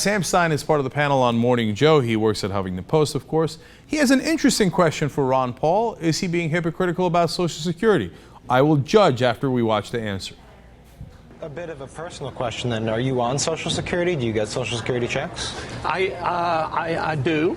Sam Stein is part of the panel on Morning Joe. He works at Huffington Post, of course. He has an interesting question for Ron Paul. Is he being hypocritical about Social Security? I will judge after we watch the answer. A bit of a personal question then. Are you on Social Security? Do you get Social Security checks? I do.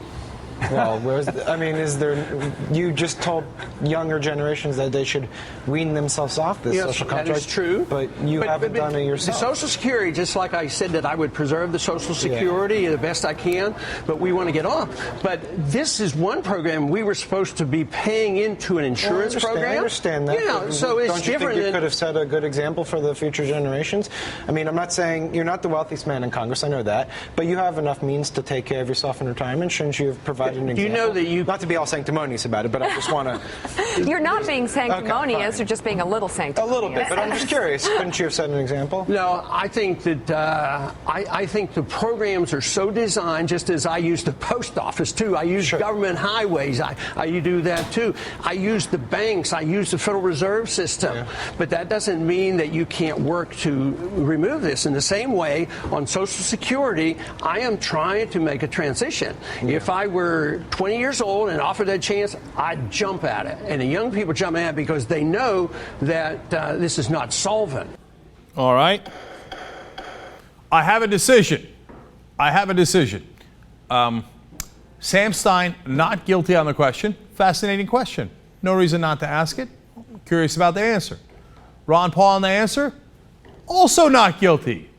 Well, is there? You just told younger generations that they should wean themselves off this social contract. That is true. But you haven't done it yourself. The Social Security, just like I said that I would preserve the Social Security the best I can, but we want to get off. But this is one program we were supposed to be paying into an insurance program. I understand that. Yeah, so it's don't you different. Think you could have set a good example for the future generations? I mean, I'm not saying you're not the wealthiest man in Congress. I know that, but you have enough means to take care of yourself in retirement. Shouldn't you have provided? You know that you... Not to be all sanctimonious about it, but I just want to... You're not being sanctimonious, you're just being a little sanctimonious. A little bit, but I'm just curious. Couldn't you have set an example? No, I think that I think the programs are so designed, just as I use the post office, too. I use government highways. I do that, too. I use the banks. I use the Federal Reserve System. Yeah. But that doesn't mean that you can't work to remove this. In the same way, on Social Security, I am trying to make a transition. Yeah. If I were 20 years old and offered that chance, I'd jump at it. And the young people jump at it because they know that this is not solvent. All right. I have a decision. Sam Stein, not guilty on the question. Fascinating question. No reason not to ask it. Curious about the answer. Ron Paul on the answer? Also not guilty.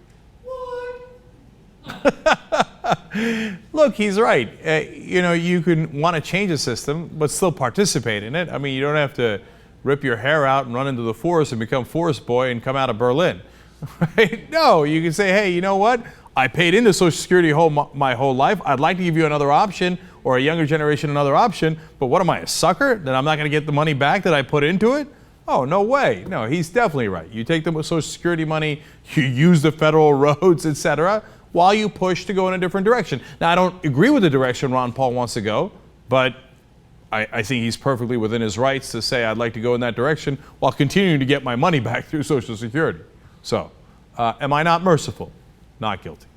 Look, he's right. You can want to change the system, but still participate in it. I mean, you don't have to rip your hair out and run into the forest and become forest boy and come out of Berlin. Right? No, you can say, hey, you know what? I paid into Social Security my whole life. I'd like to give you another option, or a younger generation another option, but what am I, a sucker? That I'm not going to get the money back that I put into it? Oh, no way. No, he's definitely right. You take the Social Security money, you use the federal roads, etc., while you push to go in a different direction. Now, I don't agree with the direction Ron Paul wants to go, but I think he's perfectly within his rights to say I'd like to go in that direction while continuing to get my money back through Social Security. So, am I not merciful? Not guilty.